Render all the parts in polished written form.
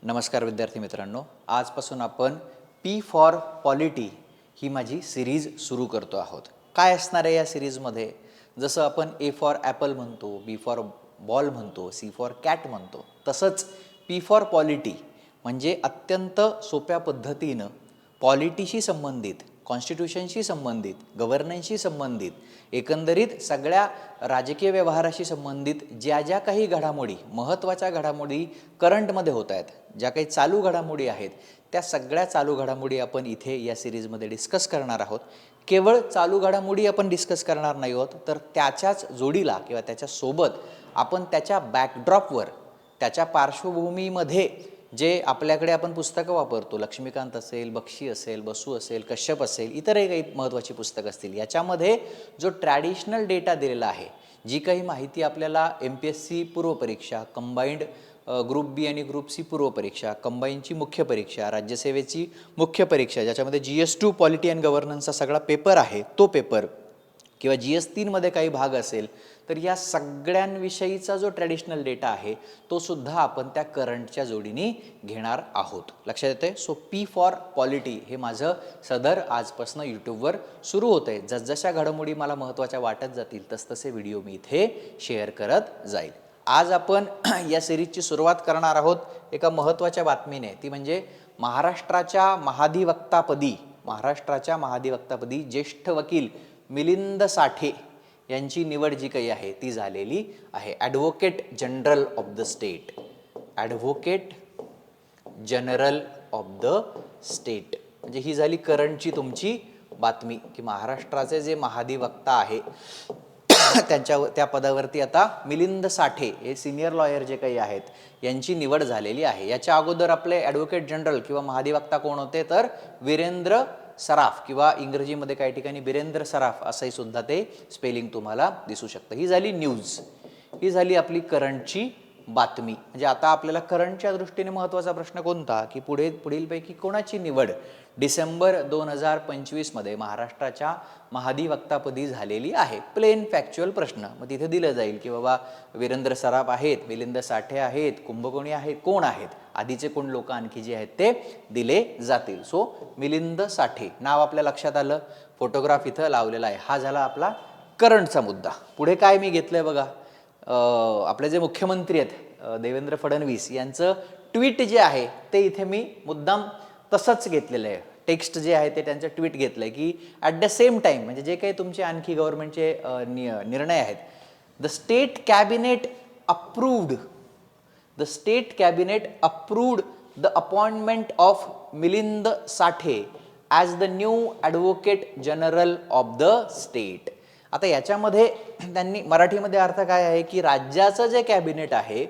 नमस्कार विद्यार्थी मित्रांनो, आजपासून आपण पी फॉर पॉलिटी ही माझी सिरीज सुरू करतो आहोत. काय असणार आहे या सिरीजमध्ये? जसं आपण ए फॉर ॲपल म्हणतो, बी फॉर बॉल म्हणतो, सी फॉर कॅट म्हणतो, तसंच पी फॉर पॉलिटी म्हणजे अत्यंत सोप्या पद्धतीनं पॉलिटीशी संबंधित, कॉन्स्टिट्यूशनशी संबंधित, गव्हर्नन्सशी संबंधित, एकंदरीत सगळ्या राजकीय व्यवहाराशी संबंधित ज्या ज्या काही घडामोडी, महत्त्वाच्या घडामोडी करंटमध्ये होत आहेत, ज्या काही चालू घडामोडी आहेत, त्या सगळ्या चालू घडामोडी आपण इथे या सिरीजमध्ये डिस्कस करणार आहोत. केवळ चालू घडामोडी आपण डिस्कस करणार नाही आहोत, तर त्याच्याच जोडीला किंवा त्याच्यासोबत आपण त्याच्या बॅकड्रॉपवर, त्याच्या पार्श्वभूमीमध्ये जे आपल्याकडे आपण पुस्तकं वापरतो, लक्ष्मीकांत असेल, बक्षी असेल, बसू असेल, कश्यप असेल, इतरही काही महत्त्वाची पुस्तकं असतील, याच्यामध्ये जो ट्रॅडिशनल डेटा दिलेला आहे, जी काही माहिती आपल्याला MPSC पूर्वपरीक्षा, कंबाईंड ग्रुप बी आणि ग्रुप सी पूर्वपरीक्षा, कंबाईनची मुख्य परीक्षा, राज्यसेवेची मुख्य परीक्षा, ज्याच्यामध्ये GS2 पॉलिटी अँड गव्हर्नन्सचा सगळा पेपर आहे, तो पेपर किंवा GS3 मध्ये काही भाग असेल, तर या सगळ्यांविषयीचा जो ट्रॅडिशनल डेटा आहे तो सुद्धा आपण त्या करंटच्या जोडीने घेणार आहोत. लक्षात येते? सो पी फॉर पॉलिटी हे माझं सदर आजपासून यूट्यूबवर सुरू होतं आहे. जसजशा घडामोडी मला महत्त्वाच्या वाटत जातील तसतसे व्हिडिओ मी इथे शेअर करत जाईल. आज आपण या सिरीजची सुरुवात करणार आहोत एका महत्त्वाच्या बातमीने, ती म्हणजे महाराष्ट्राच्या महाधिवक्तापदी ज्येष्ठ वकील मिलिंद साठे यांची निवड जी काही आहे ती झालेली आहे. Advocate general of the state, advocate general of the state म्हणजे ही झाली करंटची तुमची बातमी की महाराष्ट्राचे जे महाधिवक्ता आहे त्या पदावरती आता मिलिंद साठे हे सिनियर लॉयर जे काही आहेत यांची निवड झालेली आहे. याच्या अगोदर आपले ॲडव्होकेट जनरल किंवा महाधिवक्ता कोण होते? तर वीरेंद्र सराफ किंवा इंग्रजीमध्ये काही ठिकाणी बिरेंद्र सराफ असंही सुद्धा ते स्पेलिंग तुम्हाला दिसू शकतं. ही झाली न्यूज, ही झाली आपली करंटची बातमी. म्हणजे आता आपल्याला करंटच्या दृष्टीने महत्त्वाचा प्रश्न कोणता की पुढीलपैकी कोणाची निवड डिसेंबर 2025 मध्ये महाराष्ट्राच्या महाधिवक्तापदी झालेली आहे? प्लेन फॅक्च्युअल प्रश्न. मग तिथे दिलं जाईल की बाबा वीरेंद्र सराफ आहेत, मिलिंद साठे आहेत, कुंभकोणी आहेत, कोण आहेत, आधीचे कोण लोक आणखी जे आहेत ते दिले जातील. सो मिलिंद साठे नाव आपल्या लक्षात आलं, फोटोग्राफ इथं लावलेला आहे. हा झाला आपला करंटचा मुद्दा. पुढे काय मी घेतलंय बघा, आपले जे मुख्यमंत्री आहेत देवेंद्र फडणवीस यांचं ट्विट जे आहे ते इथे मी मुद्दाम तसंच घेतलेलं आहे. टेक्स्ट जे आहे ते त्यांचं ट्विट घेतलंय की ॲट द सेम टाइम म्हणजे जे काही तुमचे आणखी गव्हर्नमेंटचे निर्णय आहेत, the state cabinet approved the appointment of Milind Sathe as the new advocate general of the state. आता याच्यामध्ये त्यांनी मराठीमध्ये अर्थ काय आहे की राज्याचं जे कॅबिनेट आहे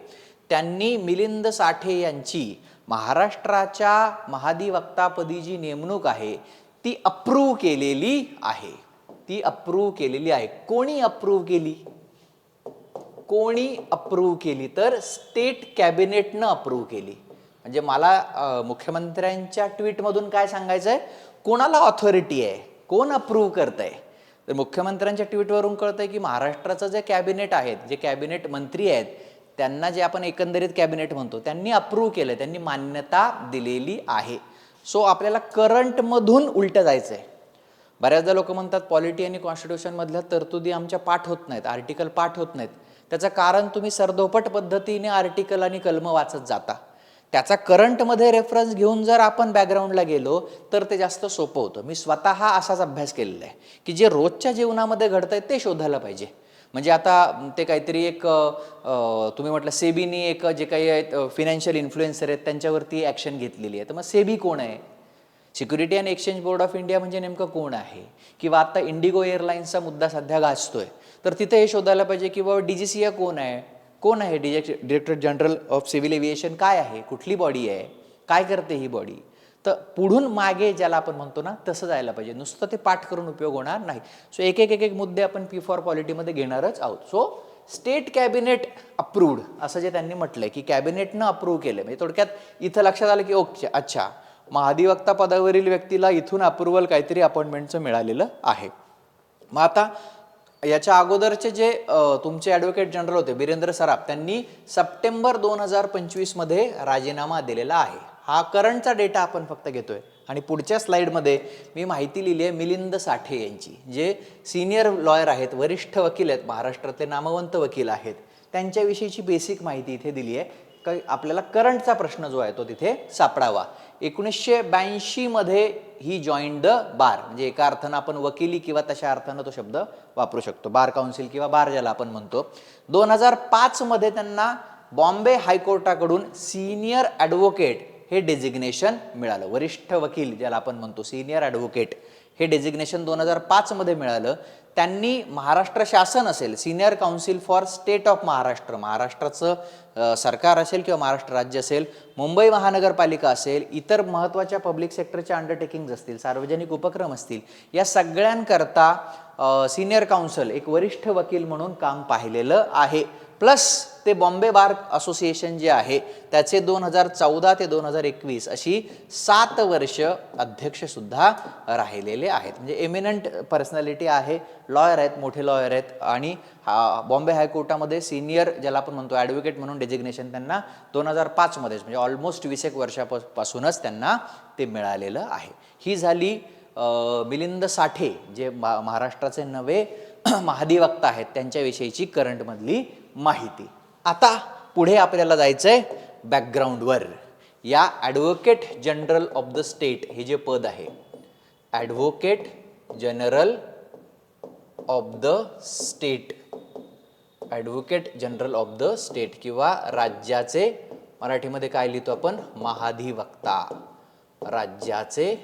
त्यांनी मिलिंद साठे यांची महाराष्ट्राच्या महाधिवक्तापदी जी नेमणूक आहे ती अप्रूव्ह केलेली आहे. कोणी अप्रूव्ह केली? तर स्टेट कॅबिनेटनं अप्रूव्ह केली. म्हणजे मला मुख्यमंत्र्यांच्या ट्विटमधून काय सांगायचंय, कोणाला ऑथॉरिटी आहे, कोण अप्रूव्ह करतंय? तर मुख्यमंत्र्यांच्या ट्विटवरून कळतंय की महाराष्ट्राचं जे कॅबिनेट आहेत, जे कॅबिनेट मंत्री आहेत, त्यांना जे आपण एकंदरीत कॅबिनेट म्हणतो, त्यांनी अप्रूव्ह केलं, त्यांनी मान्यता दिलेली आहे. सो आपल्याला करंटमधून उलटं जायचं आहे. बऱ्याचदा लोक म्हणतात पॉलिटी आणि कॉन्स्टिट्यूशनमधल्या तरतुदी आमच्या पाठ होत नाहीत, आर्टिकल पाठ होत नाहीत. त्याचं कारण तुम्ही सरदोपट पद्धतीने आर्टिकल आणि कलम वाचत जाता. त्याचा करंटमध्ये रेफरन्स घेऊन जर आपण बॅकग्राऊंडला गेलो तर ते जास्त सोपं होतं. मी स्वतः असाच अभ्यास केलेला आहे की जे रोजच्या जीवनामध्ये घडतंय ते शोधायला पाहिजे. म्हणजे आता ते काहीतरी एक तुम्ही म्हटलं सेबीनी एक जे काही आहेत फिनान्शियल इन्फ्लुएन्सर आहेत त्यांच्यावरती ॲक्शन घेतलेली आहे. तर मग सेबी कोण आहे? Security and exchange board of India म्हणजे नेमकं कोण आहे? किंवा आता इंडिगो एअरलाईन्सचा मुद्दा सध्या गाजतोय, तर तिथे हे शोधायला पाहिजे की बाबा DGCA कोण आहे? Director general of civil aviation काय आहे? कुठली बॉडी आहे? काय करते ही बॉडी? तर पुढून मागे ज्याला आपण म्हणतो ना तसं जायला पाहिजे. नुसतं ते पाठ करून उपयोग होणार नाही. सो एक मुद्दे आपण पी फॉर पॉलिटीमध्ये घेणारच आहोत. सो स्टेट कॅबिनेट अप्रूव्ड असं जे त्यांनी म्हटलंय की कॅबिनेटनं अप्रूव्ह केलं, म्हणजे थोडक्यात इथं लक्षात आलं की ओके, अच्छा, महाधिवक्ता पदावरील व्यक्तीला इथून अप्रुव्हल काहीतरी अपॉइंटमेंटचं मिळालेलं आहे. मग आता याच्या अगोदरचे जे तुमचे ॲडव्होकेट जनरल होते बिरेंद्र सराफ, त्यांनी सप्टेंबर 2025 मध्ये राजीनामा दिलेला आहे. हा करंटचा डेटा आपण फक्त घेतोय. आणि पुढच्या स्लाइडमध्ये मी माहिती लिहिली आहे मिलिंद साठे यांची, जे सिनियर लॉयर आहेत, वरिष्ठ वकील आहेत, महाराष्ट्रातले नामवंत वकील आहेत. त्यांच्याविषयीची बेसिक माहिती इथे दिली आहे. काही आपल्याला करंटचा प्रश्न जो आहे तो तिथे सापडावा. 1982 मध्ये ही जॉईंड द बार, म्हणजे एका अर्थानं आपण वकिली किंवा तशा अर्थानं तो शब्द वापरू शकतो, बार काउन्सिल किंवा बार ज्याला आपण म्हणतो. 2005 मध्ये त्यांना बॉम्बे हायकोर्टाकडून सिनियर ॲडव्होकेट हे डेजिग्नेशन मिळालं. वरिष्ठ वकील ज्याला आपण म्हणतो, सिनियर ॲडव्होकेट हे डेजिग्नेशन 2005 मध्ये मिळालं. त्यांनी महाराष्ट्र शासन असेल, senior council for state of Maharashtra, महाराष्ट्राचं सरकार असेल किंवा महाराष्ट्र राज्य असेल, मुंबई महानगरपालिका असेल, इतर महत्त्वाच्या पब्लिक सेक्टरच्या अंडरटेकिंग्ज असतील, सार्वजनिक उपक्रम असतील, या सगळ्यांकरता सिनियर काउन्सिल एक वरिष्ठ वकील म्हणून काम पाहिलेलं आहे. प्लस ते बॉम्बे बार असोसिएशन जे आहे त्याचे 2014 ते 2021 अशी 7 वर्ष अध्यक्ष सुद्धा राहिलेले आहेत. म्हणजे एमिनंट पर्सनॅलिटी आहे, लॉयर आहेत, मोठे लॉयर आहेत. आणि बॉम्बे हायकोर्टामध्ये सिनियर ज्याला आपण म्हणतो ॲडव्होकेट म्हणून डेजिग्नेशन त्यांना 2005 मध्येच, म्हणजे ऑलमोस्ट 20 एक वर्षापासूनच त्यांना ते मिळालेलं आहे. ही झाली मिलिंद साठे जे महाराष्ट्राचे नवे महाधिवक्ता आहेत त्यांच्याविषयीची करंटमधली माहिती. आता पुढे आपल्याला जायचंय बॅकग्राऊंडवर. या advocate general of the state हे जे पद आहे, advocate general of the state, advocate general of the state किंवा राज्याचे मराठीमध्ये काय लिहितो आपण, महाधिवक्ता, राज्याचे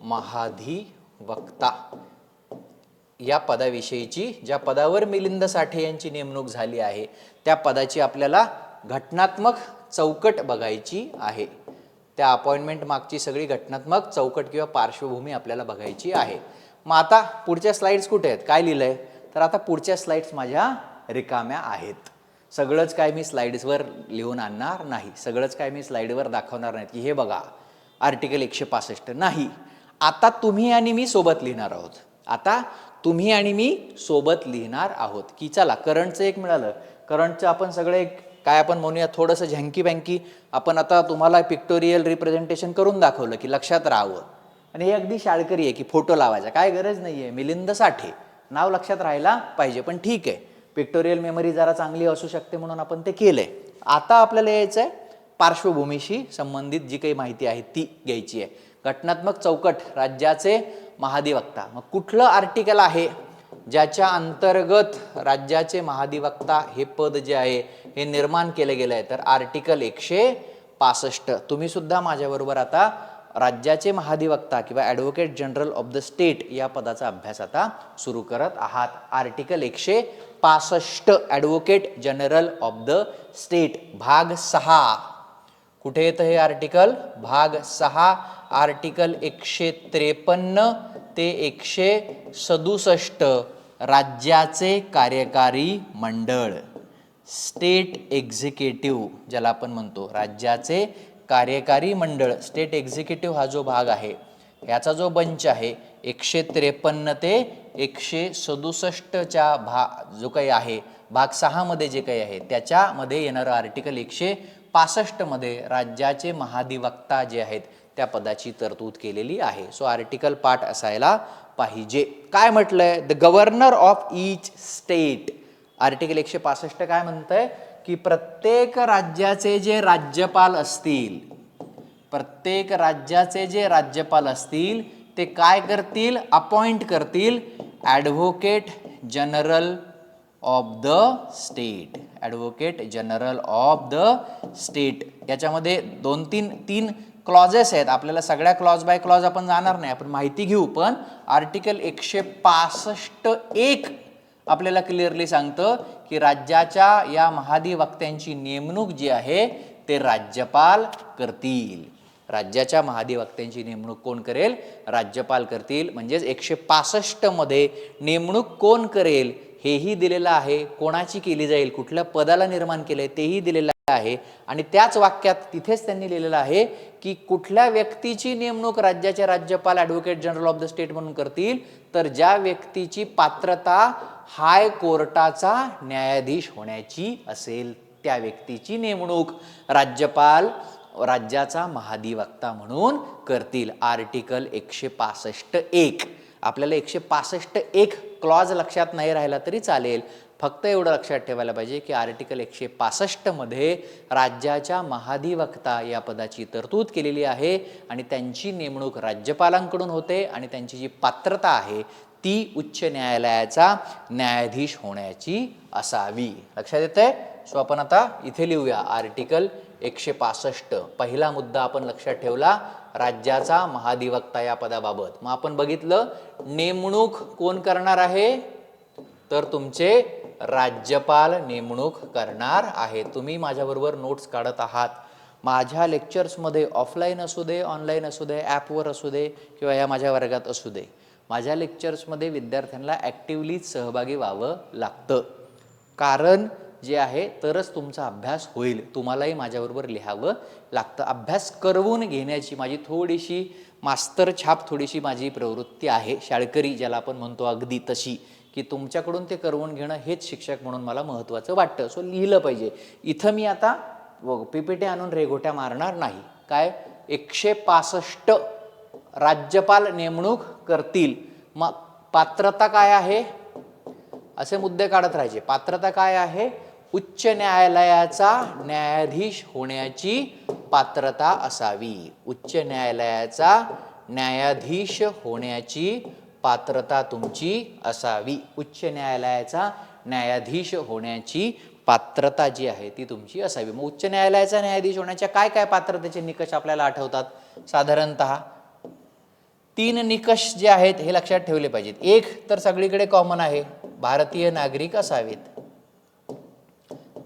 महाधिवक्ता, या पदाविषयीची, ज्या पदावर मिलिंद साठे यांची नेमणूक झाली आहे त्या पदाची आपल्याला घटनात्मक चौकट बघायची आहे. त्या अपॉइंटमेंट मागची सगळी घटनात्मक चौकट किंवा पार्श्वभूमी आपल्याला बघायची आहे. मग आता पुढच्या स्लाइड्स कुठे आहेत, काय लिहिलंय, तर आता पुढच्या स्लाइड्स माझ्या रिकाम्या आहेत. सगळंच काय मी स्लाइड्सवर लिहून आणणार नाही, सगळंच काय मी स्लाइडवर दाखवणार नाहीत की हे बघा आर्टिकल 165 नाही. आता तुम्ही आणि मी सोबत लिहिणार आहोत. आता तुम्ही आणि मी सोबत लिहिणार आहोत की चला करंटचं एक मिळालं. करंटचं आपण सगळे काय आपण म्हणूया थोडंसं झँकी बँकी आपण आता तुम्हाला पिक्टोरियल रिप्रेझेंटेशन करून दाखवलं की लक्षात राहावं. आणि हे अगदी शाळकरी आहे की फोटो लावायचा, काय गरज नाही आहे. मिलिंद साठे नाव लक्षात राहायला पाहिजे, पण ठीक आहे, पिक्टोरियल मेमरी जरा चांगली असू शकते म्हणून आपण ते केलंय. आता आपल्याला यायचं आहे पार्श्वभूमीशी संबंधित जी काही माहिती आहे ती घ्यायची आहे. घटनात्मक चौकट, राज्याचे महाधिवक्ता. मग कुठलं आर्टिकल आहे ज्याच्या अंतर्गत राज्याचे महाधिवक्ता हे पद जे आहे हे निर्माण केलं गेलं आहे, तर आर्टिकल 165. तुम्ही सुद्धा माझ्याबरोबर आता राज्याचे महाधिवक्ता किंवा advocate general of the state या पदाचा अभ्यास आता सुरू करत आहात. Article 165 advocate general of the state, भाग 6. कुठे येतं हे आर्टिकल, भाग 6, आर्टिकल 153 ते 167. राज्याचे कार्यकारी मंडळ, स्टेट एक्झिक्युटिव्ह ज्याला आपण म्हणतो, राज्याचे कार्यकारी मंडळ, स्टेट एक्झिक्युटिव्ह हा जो भाग आहे, ह्याचा जो बंच आहे 153 ते 167च्या जो काही आहे भाग 6 मध्ये जे काही आहे त्याच्यामध्ये येणारं आर्टिकल 165 मध्ये राज्याचे महाधिवक्ता जे आहेत त्या पदाची तरतूद केलेली आहे. सो आर्टिकल पार्ट असायला पाहिजे. काय म्हटलंय, the governor of each state. Article 165 काय म्हणतंय की प्रत्येक राज्याचे जे राज्यपाल असतील, प्रत्येक राज्याचे जे राज्यपाल असतील ते काय करतील, अपॉइंट करतील advocate general of the state, advocate general of the state. याच्यामध्ये 2-3 क्लॉजेस आहेत. आपल्याला सगळ्या क्लॉज बाय क्लॉज आपण जाणार नाही, आपण माहिती घेऊ. पण आर्टिकल 165(1) आपल्याला क्लिअरली सांगतं की राज्याच्या या महाधिवक्त्यांची नेमणूक जी आहे ते राज्यपाल करतील. राज्याच्या महाधिवक्त्यांची नेमणूक कोण करेल, राज्यपाल करतील. म्हणजेच 165 मध्ये नेमणूक कोण करेल हेही दिलेलं आहे, कोणाची केली जाईल, कुठल्या पदाला निर्माण केलंय तेही दिलेलं आहे आणि त्याच वाक्यात तिथेच त्यांनी लिहिलेलं आहे की कुठल्या व्यक्तीची नेमणूक राज्याचे राज्यपाल advocate general of the state म्हणून करतील, तर ज्या व्यक्तीची पात्रता हायकोर्टाचा न्यायाधीश होण्याची असेल त्या व्यक्तीची नेमणूक राज्यपाल राज्याचा महाधिवक्ता म्हणून करतील. आर्टिकल 165(1). आपल्याला 165(1) क्लॉज लक्षात नाही राहिला तरी चालेल, फक्त एवढं लक्षात ठेवायला पाहिजे की आर्टिकल 165 मध्ये राज्याच्या महाधिवक्ता या पदाची तरतूद केलेली आहे आणि त्यांची नेमणूक राज्यपालांकडून होते आणि त्यांची जी पात्रता आहे ती उच्च न्यायालयाचा न्यायाधीश होण्याची असावी. लक्षात येतंय? सो आपण आता इथे लिहूया आर्टिकल 165. पहिला मुद्दा आपण लक्षात ठेवला राज्याचा महाधिवक्ता या पदाबाबत. मग आपण बघितलं नेमणूक कोण करणार आहे, तर तुमचे राज्यपाल नेमणूक करणार आहे. तुम्ही माझ्याबरोबर नोट्स काढत आहात. माझ्या लेक्चर्समध्ये ऑफलाईन असू दे, ऑनलाईन असू दे, ॲपवर असू दे किंवा या माझ्या वर्गात असू दे, माझ्या लेक्चर्समध्ये विद्यार्थ्यांना ॲक्टिव्हली सहभागी व्हावं लागतं. कारण जे आहे तरच तुमचा अभ्यास होईल. तुम्हालाही माझ्याबरोबर लिहावं लागतं. अभ्यास करवून घेण्याची माझी थोडीशी मास्तर छाप, थोडीशी माझी प्रवृत्ती आहे, शाळकरी ज्याला आपण म्हणतो अगदी तशी, की तुमच्याकडून ते करवून घेणं हेच शिक्षक म्हणून मला महत्त्वाचं वाटतं. सो लिहिलं पाहिजे. इथं मी आता PPT आणून रेघोट्या मारणार नाही. काय 165 राज्यपाल नेमणूक करतील. मग पात्रता काय आहे असे मुद्दे काढत राहायचे. पात्रता काय आहे, उच्च न्यायालयाचा न्यायाधीश होण्याची पात्रता असावी. उच्च न्यायालयाचा न्यायाधीश होण्याची पात्रता तुमची असावी. उच्च न्यायालयाचा न्यायाधीश होण्याची पात्रता जी आहे ती तुमची असावी. मग उच्च न्यायालयाचा न्यायाधीश होण्याच्या काय काय पात्रतेचे निकष आपल्याला आठवतात? साधारणतः 3 निकष जे आहेत हे लक्षात ठेवले पाहिजेत. एक तर सगळीकडे कॉमन आहे, भारतीय नागरिक असावेत.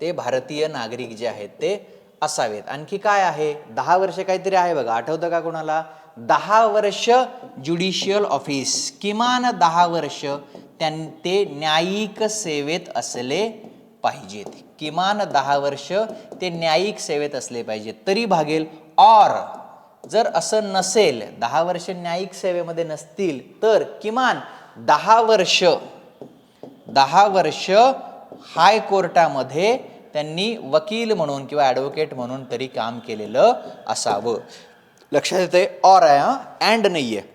ते भारतीय नागरिक जे आहेत ते असावेत. आणखी काय आहे, 10 वर्ष काहीतरी आहे बघा, आठवतं का कोणाला? 10 वर्ष ज्युडिशियल ऑफिस, किमान 10 वर्ष ते न्यायिक सेवेत असले पाहिजेत. किमान 10 वर्ष ते न्यायिक सेवेत असले पाहिजेत तरी भागेल. और जर असं नसेल, 10 वर्ष न्यायिक सेवेमध्ये नसतील, तर किमान 10 वर्ष हायकोर्टामध्ये त्यांनी वकील म्हणून किंवा ॲडव्होकेट म्हणून तरी काम केलेलं असावं. लक्षात येते? और आहे, अँड नाही आहे.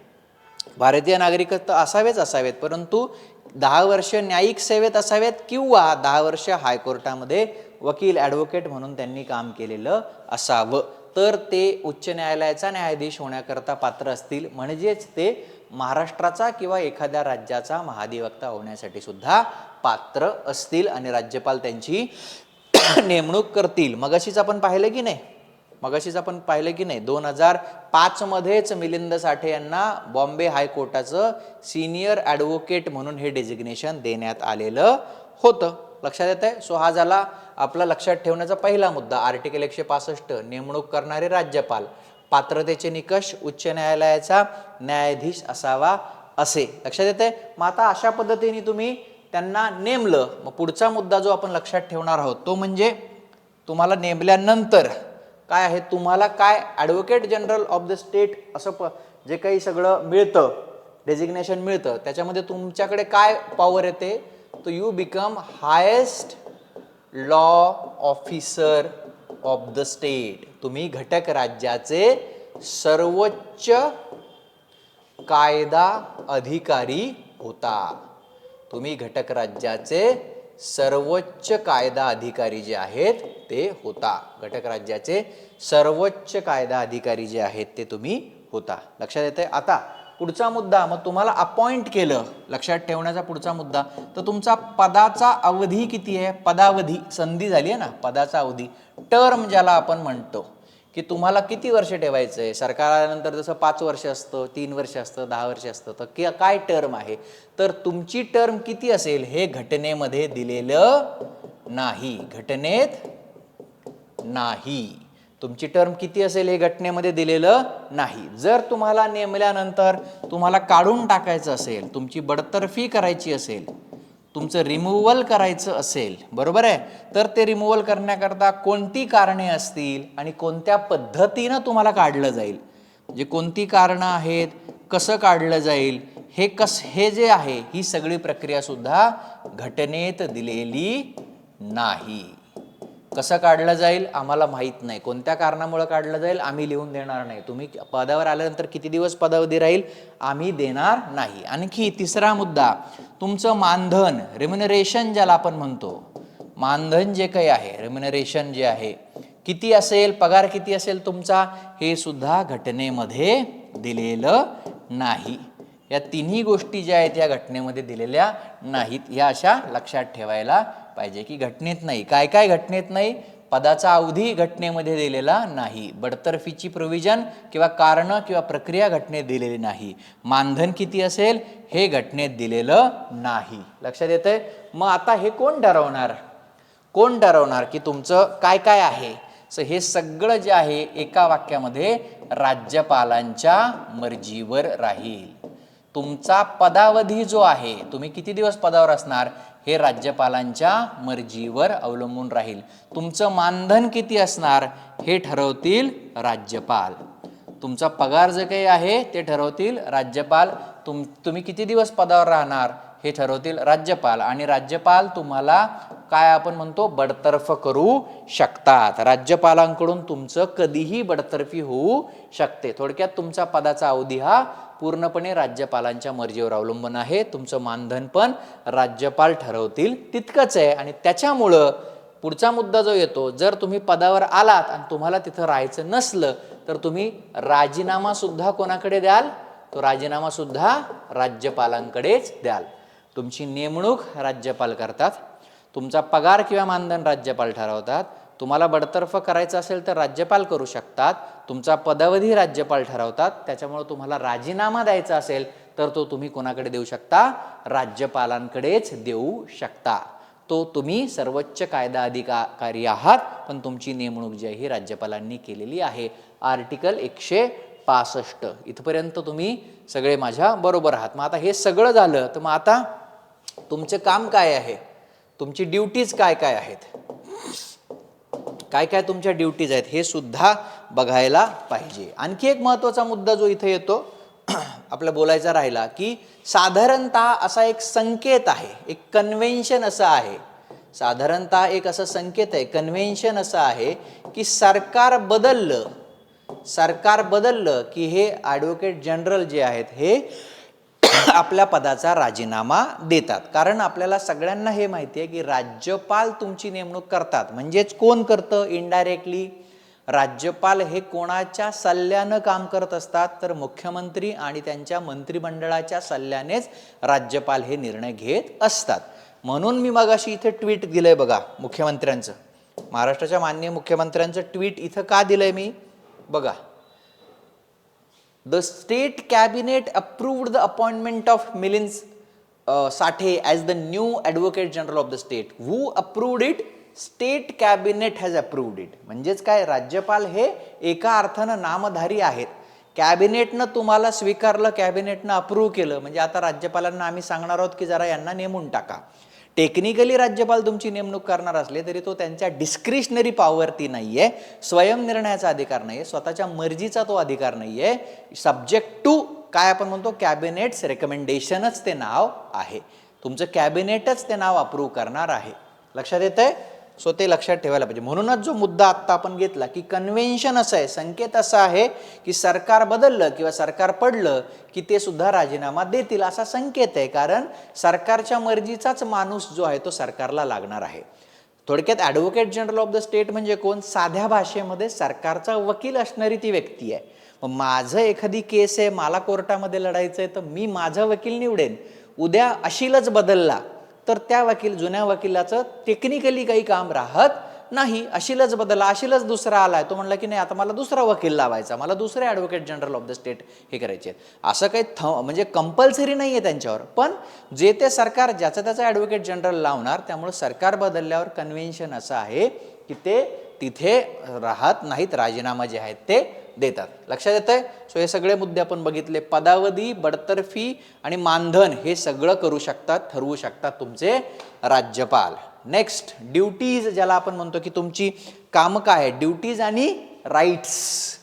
भारतीय नागरिक तर असावेत, परंतु 10 वर्ष न्यायिक सेवेत असावेत किंवा 10 वर्ष हायकोर्टामध्ये वकील ॲडव्होकेट म्हणून त्यांनी काम केलेलं असावं, तर ते उच्च न्यायालयाचा न्यायाधीश होण्याकरता पात्र असतील. म्हणजेच ते महाराष्ट्राचा किंवा एखाद्या राज्याचा महाधिवक्ता होण्यासाठी सुद्धा पात्र असतील आणि राज्यपाल त्यांची नेमणूक करतील. मगाशीच आपण पाहिलं की नाही 2005 मध्येच मिलिंद साठे यांना बॉम्बे हायकोर्टाचं सिनियर ॲडव्होकेट म्हणून हे डेजिग्नेशन देण्यात आलेलं होतं. लक्षात येत आहे? सो हा झाला आपला लक्षात ठेवण्याचा पहिला मुद्दा. आर्टिकल 165 नेमणूक करणारे राज्यपाल, पात्रतेचे निकष उच्च न्यायालयाचा न्यायाधीश असावा असे. लक्षात येते? मग आता अशा पद्धतीने तुम्ही त्यांना नेमलं. मग पुढचा मुद्दा जो आपण लक्षात ठेवणार आहोत तो म्हणजे तुम्हाला नेमल्यानंतर काय आहे, तुम्हाला काय advocate general of the state असं जे काही सगळं मिळतं, डेजिग्नेशन मिळतं, त्याच्यामध्ये तुमच्याकडे काय पॉवर येते, तर you become highest law officer of the state. तुम्ही घटक राज्याचे सर्वोच्च कायदा अधिकारी होता. तुम्ही घटक राज्याचे सर्वोच्च कायदा अधिकारी जे आहेत ते होता. घटक राज्याचे सर्वोच्च कायदा अधिकारी जे आहेत ते तुम्ही होता. लक्षात येते? आता पुढचा मुद्दा, मग तुम्हाला अपॉइंट केलं, लक्षात ठेवण्याचा पुढचा मुद्दा, तर तुमचा पदाचा अवधी किती आहे? पदावधी, संधी झाली आहे ना, पदाचा अवधी, टर्म ज्याला आपण म्हणतो, की तुम्हाला किती वर्ष ठेवायचं आहे. सरकार आल्यानंतर जसं 5 वर्ष असतं, 3 वर्ष असतं, 10 वर्ष असतं, तर काय टर्म आहे, तर तुमची टर्म किती असेल हे घटनेमध्ये दिलेलं नाही. घटनेत नाही. तुमची टर्म किती असेल हे घटनेमध्ये दिलेलं नाही. जर तुम्हाला नेमल्यानंतर तुम्हाला काढून टाकायचं असेल, तुमची बडतर्फी करायची असेल, तुमचं रिमूव्हल करायचं असेल, बरोबर आहे, तर ते रिमूव्हल करण्याकरता कोणती कारणे असतील आणि कोणत्या पद्धतीनं तुम्हाला काढलं जाईल, म्हणजे कोणती कारणं आहेत, कसं काढलं जाईल, हे जे आहे ही सगळी प्रक्रिया सुद्धा घटनेत दिलेली नाही. कसं काढलं जाईल आम्हाला माहीत नाही, कोणत्या कारणामुळे काढलं जाईल आम्ही लिहून देणार नाही, तुम्ही पदावर आल्यानंतर किती दिवस पदावधी राहील आम्ही देणार नाही. आणखी तिसरा मुद्दा, तुमचं मानधन, रेम्युनरेशन ज्याला आपण म्हणतो, मानधन जे काही आहे, रेम्युनरेशन जे आहे किती असेल, पगार किती असेल तुमचा, हे सुद्धा घटनेमध्ये दिलेलं नाही. या तिन्ही गोष्टी ज्या आहेत या घटनेमध्ये दिलेल्या नाहीत. या अशा लक्षात ठेवायला पाहिजे की घटनेत नाही. काय काय घटनेत नाही, पदाचा अवधी घटनेमध्ये दिलेला नाही, बडतर्फीची प्रोव्हिजन किंवा कारणं किंवा प्रक्रिया घटनेत दिलेली नाही, मानधन किती असेल हे घटनेत दिलेलं नाही. लक्षात येतंय. मग आता हे कोण ठरवणार की तुमचं काय काय आहे. सो हे सगळं जे आहे एका वाक्यामध्ये राज्यपालांच्या मर्जीवर राहील. तुमचा पदावधी जो आहे, तुम्ही किती दिवस पदावर असणार हे राज्यपालांच्या मर्जीवर अवलंबून राहील. तुमचं मानधन किती असणार हे ठरवतील राज्यपाल. तुमचा पगार जे काही आहे ते ठरवतील राज्यपाल. तुम्ही किती दिवस पदावर राहणार हे ठरवतील राज्यपाल. आणि राज्यपाल तुम्हाला काय आपण म्हणतो बडतर्फ करू शकतात. राज्यपालांकडून तुमचं कधीही बडतर्फी होऊ शकते. थोडक्यात तुमचा पदाचा अवधी हा पूर्णपणे राज्यपालांच्या मर्जीवर अवलंबून आहे. तुमचं मानधन पण राज्यपाल ठरवतील तितकंच आहे. आणि त्याच्यामुळं पुढचा मुद्दा जो येतो, जर तुम्ही पदावर आलात आणि तुम्हाला तिथं राहायचं नसलं तर तुम्ही राजीनामा सुद्धा कोणाकडे द्याल, तो राजीनामा सुद्धा राज्यपालांकडेच द्याल. तुमची नेमणूक राज्यपाल करतात, तुमचा पगार किंवा मानधन राज्यपाल ठरवतात, तुम्हाला बडतर्फ करायचं असेल तर राज्यपाल करू शकतात, तुमचा पदावधी राज्यपाल ठरवतात. त्याच्यामुळे तुम्हाला राजीनामा द्यायचा असेल तर तो तुम्ही कोणाकडे देऊ शकता, राज्यपालांकडेच देऊ शकता. तो तुम्ही सर्वोच्च कायदा अधिकारी आहात, पण तुमची नेमणूक जी आहे ही राज्यपालांनी केलेली आहे. आर्टिकल 165 इथपर्यंत तुम्ही सगळे माझ्या बरोबर आहात. मग आता हे सगळं झालं तर मग आता तुमचं काम काय आहे, तुमची ड्युटीज काय काय आहेत, काय काय तुमच्या ड्युटीज आहेत हे सुद्धा बघायला पाहिजे. आणखी एक महत्त्वाचा मुद्दा जो इथे येतो आपला बोलायचा राहिला की साधारणतः असा एक संकेत आहे, एक कन्व्हेन्शन असं आहे, साधारणतः एक असं संकेत आहे, कन्व्हेन्शन असं आहे की सरकार बदललं की हे ॲडव्होकेट जनरल जे आहेत हे आपल्या पदाचा राजीनामा देतात. कारण आपल्याला सगळ्यांना हे माहिती आहे की राज्यपाल तुमची नेमणूक करतात. म्हणजेच कोण करतं, इनडायरेक्टली राज्यपाल हे कोणाच्या सल्ल्यानं काम करत असतात, तर मुख्यमंत्री आणि त्यांच्या मंत्रिमंडळाच्या सल्ल्यानेच राज्यपाल हे निर्णय घेत असतात. म्हणून मी मगाशी इथे ट्विट दिलंय बघा मुख्यमंत्र्यांचं, महाराष्ट्राच्या माननीय मुख्यमंत्र्यांचं ट्विट इथं का दिलंय मी बघा. The state cabinet approved the appointment of Milind Sathe as the new advocate general of the state. Who approved it? State cabinet has approved it. म्हणजेच काय, राज्यपाल हे एका अर्थानं नामधारी आहेत. कॅबिनेटनं तुम्हाला स्वीकारलं, कॅबिनेटनं अप्रूव्ह केलं, म्हणजे आता राज्यपालांना आम्ही सांगणार आहोत की जरा यांना नेमून टाका. टेक्निकली राज्यपाल तुमची नेमणूक करणार असले तरी तो त्यांच्या डिस्क्रिशनरी पॉवरती नाहीये, स्वयं निर्णयाचा अधिकार नाहीये, स्वतःच्या मर्जीचा तो अधिकार नाहीये. सब्जेक्ट टू काय आपण म्हणतो कॅबिनेट्स रेकमेंडेशनच ते नाव आहे. तुमचं कॅबिनेटच ते नाव अप्रूव्ह करणार आहे. लक्षात येतंय. सो ते लक्षात ठेवायला पाहिजे. म्हणूनच जो मुद्दा आत्ता आपण घेतला की कन्व्हेन्शन असं आहे, संकेत असा आहे की सरकार बदललं किंवा सरकार पडलं की ते सुद्धा राजीनामा देतील असा संकेत आहे. कारण सरकारच्या मर्जीचाच माणूस जो आहे तो सरकारला लागणार आहे. थोडक्यात advocate general of the state म्हणजे कोण, साध्या भाषेमध्ये सरकारचा वकील असणारी ती व्यक्ती आहे. मग माझं एखादी केस आहे, मला कोर्टामध्ये लढायचं आहे, तर मी माझं वकील निवडेन. उद्या अशीलच बदलला तर त्या जुन्या वकिलाचं टेक्निकली काही काम राहत नाही. अशीलच बदलला, अशीलच दुसरा आलाय, तो म्हणला की नाही आता मला दुसरा वकील लावायचा, मला दुसरे advocate general of the state हे करायचे. असं काही म्हणजे कंपल्सरी नाही आहे त्यांच्यावर, पण जे ते सरकार ज्याचं त्याचं ॲडव्होकेट जनरल लावणार. त्यामुळे सरकार बदलल्यावर कन्व्हेन्शन असं आहे की ते तिथे राहत नाहीत, राजीनामा जे आहेत ते देतात. लक्षात येतंय? सो हे सगळे मुद्दे आपण बघितले. पदावधी, बडतर्फी आणि मानधन हे सगळं करू शकतात, ठरवू शकतात तुमचे राज्यपाल. नेक्स्ट, ड्युटीज ज्याला आपण म्हणतो की तुमची कामं काय आहेत, ड्युटीज आणि राईट्स.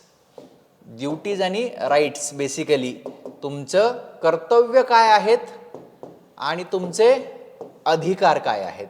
ड्युटीज आणि राईट्स बेसिकली तुमचं कर्तव्य काय आहेत आणि तुमचे अधिकार काय आहेत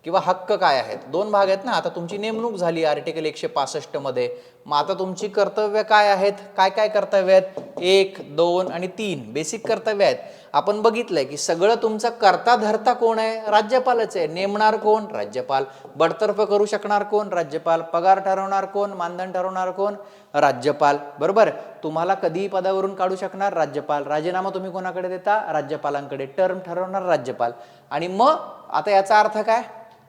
किंवा हक्क काय आहेत. दोन भाग आहेत ना. आता तुमची नेमणूक झाली आर्टिकल 165 मध्ये, मग आता तुमची कर्तव्य काय आहेत, काय काय कर्तव्य आहेत, 1, 2 आणि 3 बेसिक कर्तव्य आहेत. आपण बघितलंय की सगळं तुमचा करता धरता कोण आहे, राज्यपालच आहे. नेमणार कोण, राज्यपाल. बडतर्फ करू शकणार कोण, राज्यपाल. पगार ठरवणार कोण, मानधन ठरवणार कोण, राज्यपाल. बरोबर. तुम्हाला कधीही पदावरून काढू शकणार राज्यपाल. राजीनामा तुम्ही कोणाकडे देता, राज्यपालांकडे. टर्म ठरवणार राज्यपाल. आणि मग आता याचा अर्थ काय,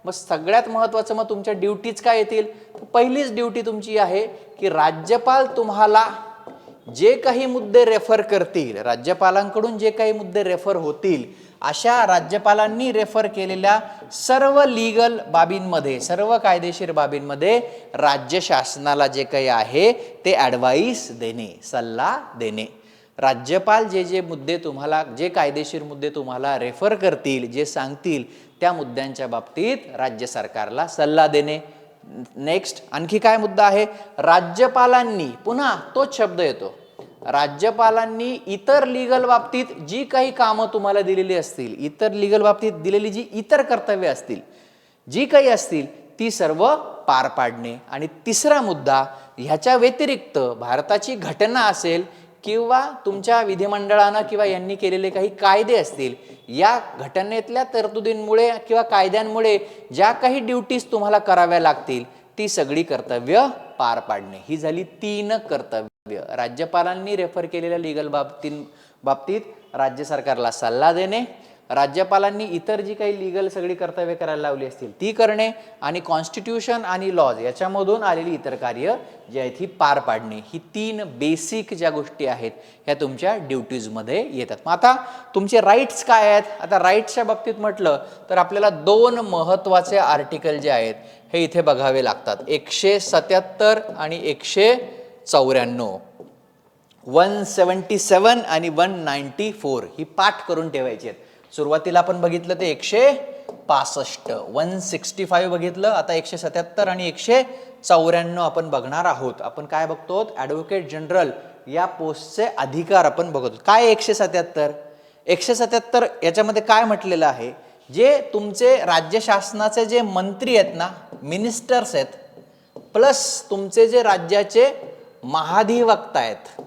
मग सगळ्यात महत्त्वाचं मग तुमच्या ड्युटीज काय येतील. पहिलीच ड्युटी तुमची आहे की राज्यपाल तुम्हाला जे काही मुद्दे रेफर करतील, राज्यपालांकडून जे काही मुद्दे रेफर होतील, अशा राज्यपालांनी रेफर केलेल्या सर्व लीगल बाबींमध्ये, सर्व कायदेशीर बाबींमध्ये राज्य शासनाला जे काही आहे ते ॲडवाईस देणे, सल्ला देणे. राज्यपाल जे जे मुद्दे तुम्हाला, जे कायदेशीर मुद्दे तुम्हाला रेफर करतील, जे सांगतील, त्या मुद्द्यांच्या बाबतीत राज्य सरकारला सल्ला देणे. नेक्स्ट, आणखी काय मुद्दा आहे, राज्यपालांनी, पुन्हा तोच शब्द येतो, राज्यपालांनी इतर लीगल बाबतीत जी काही कामं तुम्हाला दिलेली असतील, इतर लीगल बाबतीत दिलेली जी इतर कर्तव्य असतील, जी काही असतील, ती सर्व पार पाडणे. आणि तिसरा मुद्दा, ह्याच्या व्यतिरिक्त भारताची घटना असेल किंवा तुमच्या विधिमंडळानं किंवा यांनी केलेले काही कायदे असतील, या घटनेतल्या तरतुदींमुळे किंवा कायद्यांमुळे ज्या काही ड्युटीज तुम्हाला कराव्या लागतील, ती सगळी कर्तव्य पार पाडणे. ही झाली 3 कर्तव्य. राज्यपालांनी रेफर केलेल्या लीगल बाबतीत राज्य सरकारला सल्ला देणे, राज्यपालांनी इतर जी काही लीगल सगळी कर्तव्य करायला लावली असतील ती करणे, आणि कॉन्स्टिट्यूशन आणि लॉज याच्यामधून आलेली इतर कार्य जी आहेत ही पार पाडणे. ही 3 बेसिक ज्या गोष्टी आहेत ह्या तुमच्या ड्युटीजमध्ये येतात. मग आता तुमचे राईट्स काय आहेत. आता राईट्सच्या बाबतीत म्हटलं तर आपल्याला 2 महत्त्वाचे आर्टिकल जे आहेत हे इथे बघावे लागतात. 177 आणि 194. 177 आणि 194 ही पाठ करून ठेवायची आहेत. सुरुवातीला आपण बघितलं ते 165, 165 बघितलं. आता 177 आणि 194 आपण बघणार आहोत. आपण काय बघतो, ॲडव्होकेट जनरल या पोस्टचे अधिकार आपण बघतो. काय 177, 177 याच्यामध्ये काय म्हटलेलं आहे, जे तुमचे राज्य शासनाचे जे मंत्री आहेत ना, मिनिस्टर्स आहेत, प्लस तुमचे जे राज्याचे महाधिवक्ता आहेत.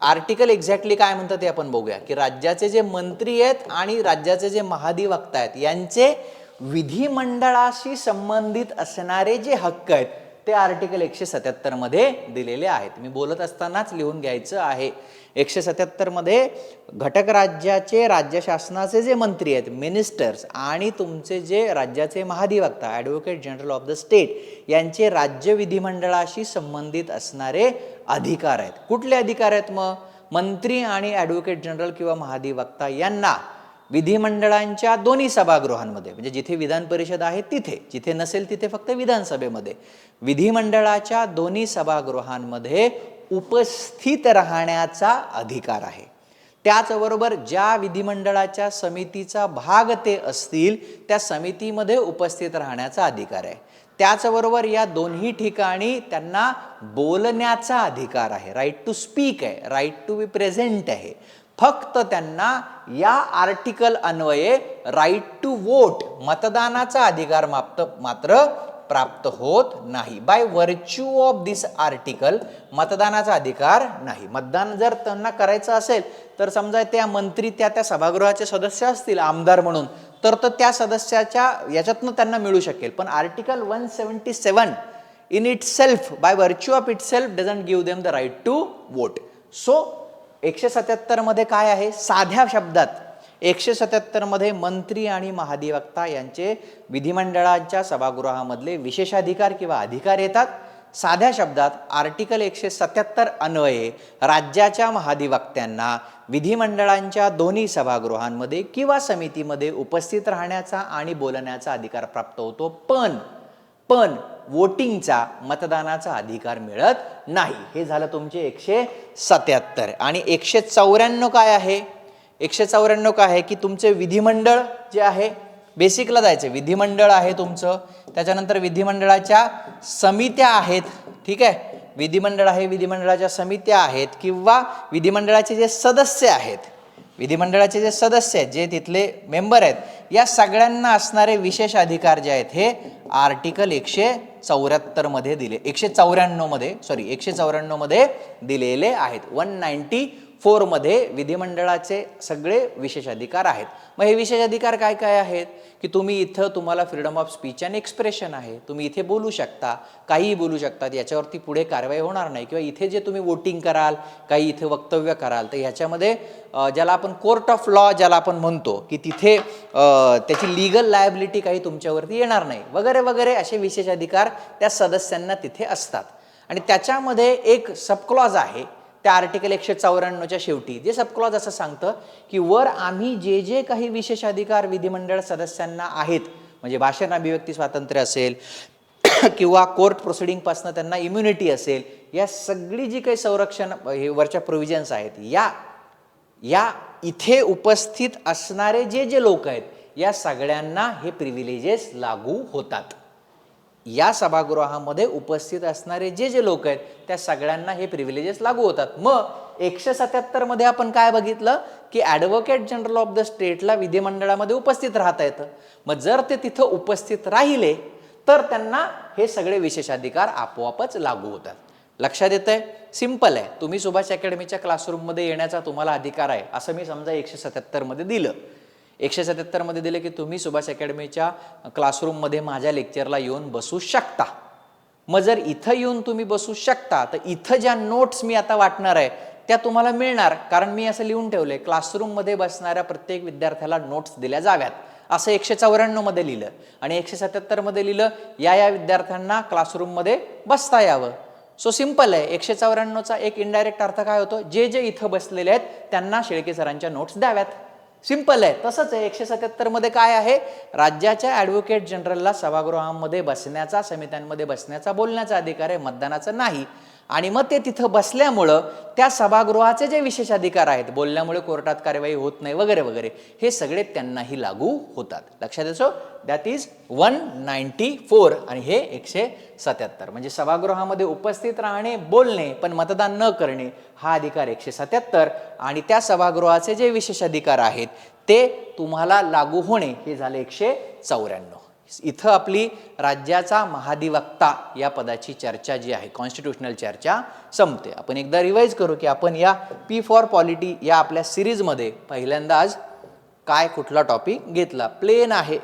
आर्टिकल एक्झॅक्टली काय म्हणतात ते आपण बघूया, की राज्याचे जे मंत्री आहेत आणि राज्याचे जे महाधिवक्ता आहेत यांचे विधिमंडळाशी संबंधित असणारे जे हक्क आहेत ते आर्टिकल 177 मध्ये दिलेले आहेत. मी बोलत असतानाच लिहून घ्यायचं आहे. 177 मध्ये घटक राज्याचे, राज्य शासनाचे जे मंत्री आहेत, मिनिस्टर्स, आणि तुमचे जे राज्याचे महाधिवक्ता, advocate general of the state, यांचे राज्य विधिमंडळाशी संबंधित असणारे अधिकार आहेत. कुठले अधिकार आहेत मग, मंत्री आणि ॲडव्होकेट जनरल किंवा महाधिवक्ता यांना विधिमंडळांच्या दोन्ही सभागृहांमध्ये, म्हणजे जिथे विधान परिषद आहे तिथे, जिथे नसेल तिथे फक्त विधानसभेमध्ये, विधिमंडळाच्या दोन्ही सभागृहांमध्ये उपस्थित राहण्याचा अधिकार आहे. त्याचबरोबर ज्या विधिमंडळाच्या समितीचा भाग ते असतील त्या समितीमध्ये उपस्थित राहण्याचा अधिकार आहे. त्याचबरोबर या दोन्ही ठिकाणी त्यांना बोलण्याचा अधिकार आहे, राईट टू स्पीक आहे, राईट टू बी प्रेझेंट आहे. फक्त त्यांना या आर्टिकल अन्वये राईट टू वोट, मतदानाचा अधिकार मात्र प्राप्त होत नाही. By virtue of this article मतदानाचा अधिकार नाही. मतदान जर त्यांना करायचं असेल तर समजा त्या मंत्री त्या सभागृहाचे सदस्य असतील आमदार म्हणून, तर त्या सदस्याच्या याच्यातनं त्यांना मिळू शकेल. पण article 177 in itself, by virtue of itself, doesn't give them the right to vote. So 177 मध्ये काय आहे, साध्या शब्दात 177 मध्ये मंत्री आणि महाधिवक्ता यांचे विधिमंडळाच्या सभागृहामधले विशेषाधिकार किंवा अधिकार येतात. साध्या शब्दात आर्टिकल 177 अन्वये राज्याच्या महाधिवक्त्यांना विधिमंडळांच्या दोन्ही सभागृहांमध्ये किंवा समितीमध्ये उपस्थित राहण्याचा आणि बोलण्याचा अधिकार प्राप्त होतो. पण वोटिंगचा मतदानाचा अधिकार मिळत नाही. हे झालं तुमचे 177. आणि 194 काय आहे? 194 काय आहे की तुमचे विधिमंडळ जे आहे, बेसिकला जायचं, विधिमंडळ आहे तुमचं, त्याच्यानंतर विधिमंडळाच्या समित्या आहेत, ठीक आहे, विधिमंडळ आहे, विधिमंडळाच्या समित्या आहेत, किंवा विधिमंडळाचे जे सदस्य आहेत, विधिमंडळाचे जे सदस्य आहेत, जे तिथले मेंबर आहेत, या सगळ्यांना असणारे विशेष अधिकार जे आहेत हे आर्टिकल 174 मध्ये दिले, 194 मध्ये दिलेले आहेत. 194 मध्ये विधिमंडळाचे सगळे विशेष अधिकार आहेत. मग हे विशेष अधिकार काय काय आहेत की तुम्ही इथं, तुम्हाला freedom of speech and expression आहे, तुम्ही इथे बोलू शकता, काहीही बोलू शकतात, याच्यावरती पुढे कारवाई होणार नाही, किंवा इथे जे तुम्ही वोटिंग कराल, काही इथे वक्तव्य कराल, तर ह्याच्यामध्ये ज्याला आपण कोर्ट ऑफ लॉ ज्याला आपण म्हणतो की तिथे त्याची लीगल लायबिलिटी काही तुमच्यावरती येणार नाही, वगैरे वगैरे असे विशेष अधिकार त्या सदस्यांना तिथे असतात. आणि त्याच्यामध्ये एक सबक्लॉज आहे त्या आर्टिकल 194च्या शेवटी, जे सबक्लॉज असं सांगतं की वर आम्ही जे जे काही विशेष अधिकार विधिमंडळ सदस्यांना आहेत, म्हणजे भाषण अभिव्यक्ती स्वातंत्र्य असेल किंवा कोर्ट प्रोसिडिंगपासून त्यांना इम्युनिटी असेल, या सगळी जी काही संरक्षण हे वरच्या प्रोव्हिजन्स आहेत, या इथे उपस्थित असणारे जे जे लोक आहेत, या सगळ्यांना हे प्रिव्हिलेजेस लागू होतात. या सभागृहामध्ये उपस्थित असणारे जे जे लोक आहेत त्या सगळ्यांना हे प्रिव्हिलेजेस लागू होतात. मग 177 मध्ये आपण काय बघितलं की ॲडव्होकेट जनरल ऑफ द स्टेटला विधिमंडळामध्ये उपस्थित राहता येतं. मग जर ते तिथं उपस्थित राहिले तर त्यांना हे सगळे विशेष अधिकार आपोआपच लागू होतात. लक्षात येतंय? सिंपल आहे. तुम्ही सुभाष अकॅडमीच्या क्लासरूममध्ये येण्याचा तुम्हाला अधिकार आहे असं मी समजा 177 मध्ये दिलं. 177 मध्ये दिले की तुम्ही सुभाष अकॅडमीच्या क्लासरूममध्ये माझ्या लेक्चरला येऊन बसू शकता. मग जर इथं येऊन तुम्ही बसू शकता तर इथं ज्या नोट्स मी आता वाटणार आहे त्या तुम्हाला मिळणार, कारण मी असं लिहून ठेवलंय क्लासरूममध्ये बसणाऱ्या प्रत्येक विद्यार्थ्याला नोट्स दिल्या जाव्यात, असं 194 मध्ये लिहिलं. आणि 177 मध्ये लिहिलं या विद्यार्थ्यांना क्लासरूममध्ये बसता यावं. सो सिंपल आहे. 194चा एक इनडायरेक्ट अर्थ काय होतो, जे जे इथं बसलेले आहेत त्यांना शेळके सरांच्या नोट्स द्याव्यात. सिंपल आहे. तसंच आहे 177 मध्ये काय आहे, राज्याच्या ॲडव्होकेट जनरलला सभागृहामध्ये बसण्याचा, समित्यांमध्ये बसण्याचा, बोलण्याचा अधिकार आहे, मतदानाचा नाही. आणि मग ते तिथं बसल्यामुळं त्या सभागृहाचे जे विशेष अधिकार आहेत, बोलल्यामुळे कोर्टात कार्यवाही होत नाही वगैरे वगैरे, हे सगळे त्यांनाही लागू होतात. लक्षात येतो? दॅट इज 194 आणि हे 177. म्हणजे सभागृहामध्ये उपस्थित राहणे, बोलणे, पण मतदान न करणे हा अधिकार 177. आणि त्या सभागृहाचे जे विशेष अधिकार आहेत ते तुम्हाला लागू होणे हे झाले 194. इथं आपली राज्याचा महाधिवक्ता या पदाची चर्चा जी आहे, कॉन्स्टिट्यूशनल चर्चा संपते. आपण एकदा रिवाइज करू की आपण या पी फॉर पॉलिटी या आपल्या सिरीजमध्ये पहिल्यांदा आज काय कुठला टॉपिक घेतला. प्लेन आहे,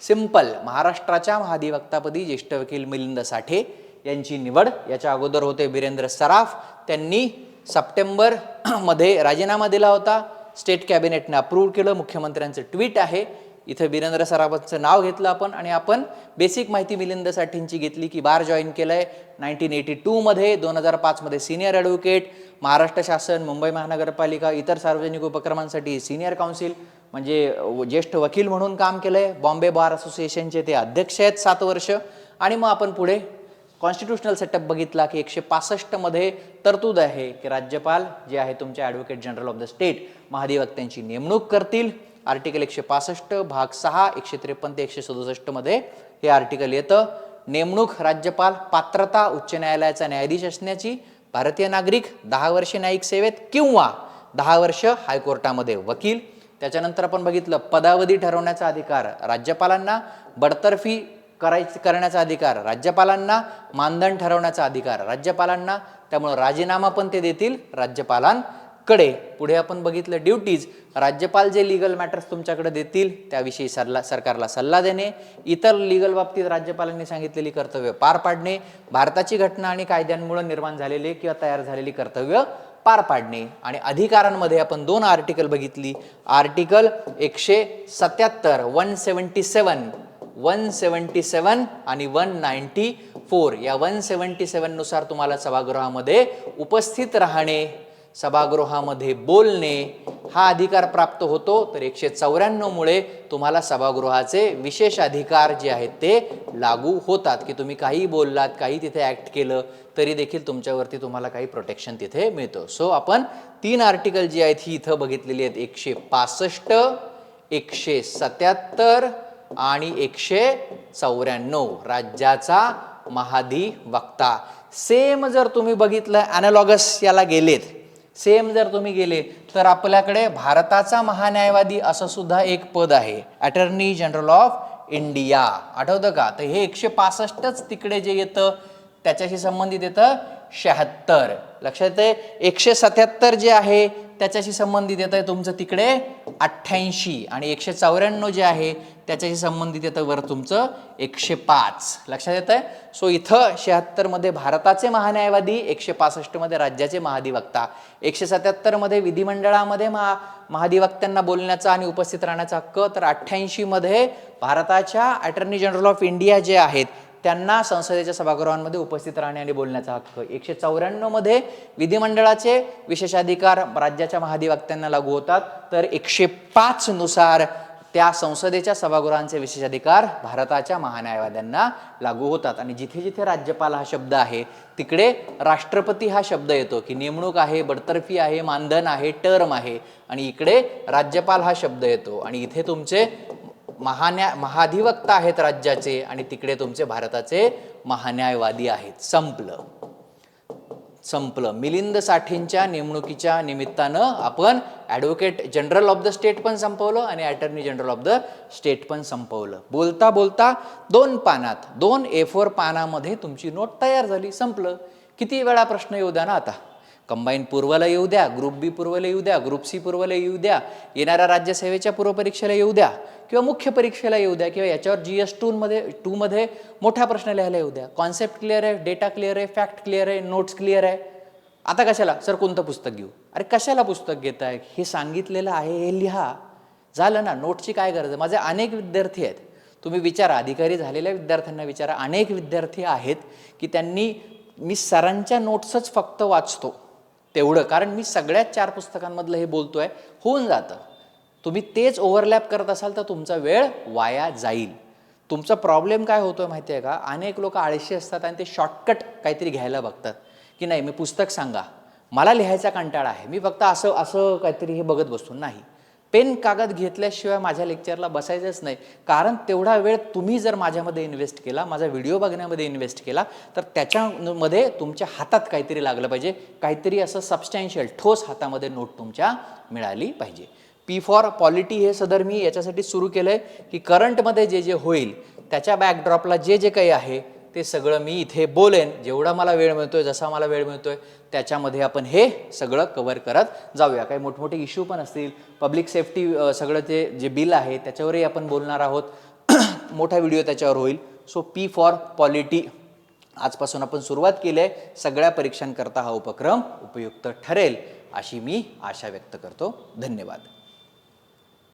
सिंपल. महाराष्ट्राच्या महाधिवक्तापदी ज्येष्ठ वकील मिलिंद साठे यांची निवड. याच्या अगोदर होते बिरेंद्र सराफ, त्यांनी सप्टेंबर मध्ये राजीनामा दिला होता. स्टेट कॅबिनेटने अप्रूव्ह केलं. मुख्यमंत्र्यांचं ट्विट आहे. इथं बिरेंद्र सराफांचं नाव घेतलं आपण आणि आपण बेसिक माहिती मिलिंद साठेंची घेतली की बार जॉईन केलंय 1982 मध्ये, 2005 मध्ये सिनियर ॲडव्होकेट, महाराष्ट्र शासन, मुंबई महानगरपालिका, इतर सार्वजनिक उपक्रमांसाठी सिनियर काउन्सिल म्हणजे ज्येष्ठ वकील म्हणून काम केलंय. बॉम्बे बार असोसिएशनचे ते अध्यक्ष आहेत 7 वर्ष. आणि मग आपण पुढे कॉन्स्टिट्यूशनल सेटअप बघितला की 165 मध्ये तरतूद आहे की राज्यपाल जे आहे तुमचे advocate general of the state महाधिवक्त्यांची नेमणूक करतील. आर्टिकल 165 भाग 6, 153 ते 167 मध्ये हे आर्टिकल येतं. नेमणूक राज्यपाल, पात्रता उच्च न्यायालयाचा न्यायाधीश असण्याची, भारतीय नागरिक, 10 वर्ष न्यायिक सेवेत किंवा 10 वर्ष हायकोर्टामध्ये वकील. त्याच्यानंतर आपण बघितलं पदावधी ठरवण्याचा अधिकार राज्यपालांना, बडतर्फी करण्याचा अधिकार राज्यपालांना, मानधन ठरवण्याचा अधिकार राज्यपालांना, त्यामुळे राजीनामा पण ते देतील राज्यपालांकडे. पुढे आपण बघितलं ड्युटीज, राज्यपाल जे लीगल मॅटर्स तुमच्याकडे देतील त्याविषयी सरकारला सल्ला देणे, इतर लीगल बाबतीत राज्यपालांनी सांगितलेली कर्तव्य पार पाडणे, भारताची घटना आणि कायद्यांमुळे निर्माण झालेले किंवा तयार झालेली कर्तव्य पार पाडणे. आणि अधिकारांमध्ये आपण 2 आर्टिकल बघितली. आर्टिकल 177 177 आणि 194. या 177 नुसार तुम्हाला सभागृहामध्ये उपस्थित राहणे, सभागृहामध्ये बोलणे, हा अधिकार प्राप्त होतो, तर 194 मुळे तुम्हाला सभागृहाचे विशेष अधिकार जे आहेत ते लागू होतात, की तुम्ही काही बोललात, काही तिथे ऍक्ट केलं तरी देखील तुमच्यावरती तुम्हाला काही प्रोटेक्शन तिथे मिळतं. सो आपण 3 आर्टिकल जी आहेत ही इथं बघितलेली आहेत, 165, 177 आणि 194. राज्याचा महाधिवक्ता. सेम जर तुम्ही बघितलं ॲनालॉगस याला गेलेत, सेम जर तुम्ही गेले तर आपल्याकडे भारताचा महान्यायवादी असं सुद्धा एक पद आहे, अटर्नी जनरल ऑफ इंडिया. आठवतं का? तर हे 165च तिकडे जे येतं त्याच्याशी संबंधित येतं 76. लक्षात आहे? 177 जे आहे त्याच्याशी संबंधित येतं तुमचं तिकडे 88 आणि 194 जे आहे त्याच्याशी संबंधित येतं वर तुमचं 105. लक्षात येतंय? सो इथं 76 मध्ये भारताचे महान्यायवादी, 165 मध्ये राज्याचे महाधिवक्ता, 177 मध्ये विधिमंडळामध्ये महाधिवक्त्यांना बोलण्याचा आणि उपस्थित राहण्याचा हक्क, तर 88 मध्ये भारताच्या अटर्नी जनरल ऑफ इंडिया जे आहेत त्यांना संसदेच्या सभागृहांमध्ये उपस्थित राहणे आणि बोलण्याचा हक्क. 194 मध्ये विधिमंडळाचे विशेषाधिकार राज्याच्या महाधिवक्त्यांना लागू होतात, तर 105 नुसार त्या संसदेच्या सभागृहांचे विशेषाधिकार भारताच्या महान्यायवाद्यांना लागू होतात. आणि जिथे जिथे राज्यपाल हा शब्द आहे तिकडे राष्ट्रपती हा शब्द येतो, की नेमणूक आहे, बडतर्फी आहे, मानधन आहे, टर्म आहे, आणि इकडे राज्यपाल हा शब्द येतो. आणि इथे तुमचे महाधिवक्ता आहेत राज्याचे आणि तिकडे तुमचे भारताचे महान्यायवादी आहेत. संपलं. मिलिंद साठेंच्या नेमणुकीच्या निमित्तानं आपण advocate general of the state पण संपवलं आणि attorney general of the state पण संपवलं. बोलता बोलता 2 पानात, 2 A4 पानामध्ये तुमची नोट तयार झाली, संपलं. किती वेळा प्रश्न येऊ द्या ना आता. कंबाईन पूर्वला येऊ द्या, ग्रुप बी पूर्वला येऊ द्या, ग्रुप सी पूर्वला येऊ द्या, येणाऱ्या राज्यसेवेच्या पूर्वपरीक्षेला येऊ द्या किंवा मुख्य परीक्षेला येऊ द्या, किंवा याच्यावर GS2 मध्ये मोठा प्रश्न लिहायला येऊ द्या. कॉन्सेप्ट क्लिअर आहे, डेटा क्लिअर आहे, फॅक्ट क्लिअर आहे, नोट्स क्लिअर आहे. आता कशाला सर कोणतं पुस्तक घेऊ? अरे कशाला पुस्तक घेताय? हे सांगितलेलं आहे, हे लिहा, झालं ना. नोट्सची काय गरज आहे? माझे अनेक विद्यार्थी आहेत, तुम्ही विचारा, अधिकारी झालेल्या विद्यार्थ्यांना विचारा, अनेक विद्यार्थी आहेत की त्यांनी, मी सरांच्या नोट्सच फक्त वाचतो तेवढं, कारण मी सगळ्यात 4 पुस्तकांमधलं हे बोलतोय, होऊन जातं. तुम्ही तेच ओव्हरलॅप करत असाल तर तुमचा वेळ वाया जाईल. तुमचा प्रॉब्लेम काय होतोय माहिती आहे का? अनेक लोक आळशी असतात आणि ते शॉर्टकट काहीतरी घ्यायला बघतात, की नाही मी पुस्तक सांगा, मला लिहायचा कंटाळा आहे, मी फक्त असं काहीतरी हे बघत बसतो. नाही, पेन कागद घेतल्याशिवाय माझ्या लेक्चरला बसायचंच नाही. कारण तेवढा वेळ तुम्ही जर माझ्यामध्ये इन्व्हेस्ट केला, माझा व्हिडिओ बघण्यामध्ये इन्व्हेस्ट केला, तर त्याच्यामध्ये तुमच्या हातात काहीतरी लागलं पाहिजे, काहीतरी असं सबस्टॅन्शियल ठोस हातामध्ये नोट तुमच्या मिळाली पाहिजे. P फॉर पॉलिटी हे सदर मी याच्यासाठी सुरू केलं आहे की करंटमध्ये जे जे होईल त्याच्या बॅकड्रॉपला जे जे काही आहे ते सगळं मी इथे बोलेन, जेवढा मला वेळ मिळतोय, जसा मला वेळ मिळतोय त्याच्यामध्ये आपण हे सगळं कव्हर करत जाऊया. काही मोठमोठे इश्यू पण असतील, पब्लिक सेफ्टी सगळं ते जे बिल आहे त्याच्यावरही आपण बोलणार आहोत, मोठा व्हिडिओ त्याच्यावर होईल. सो P फॉर पॉलिटी आजपासून आपण सुरुवात केली आहे. सगळ्या परीक्षांकरता हा उपक्रम उपयुक्त ठरेल अशी मी आशा व्यक्त करतो. धन्यवाद.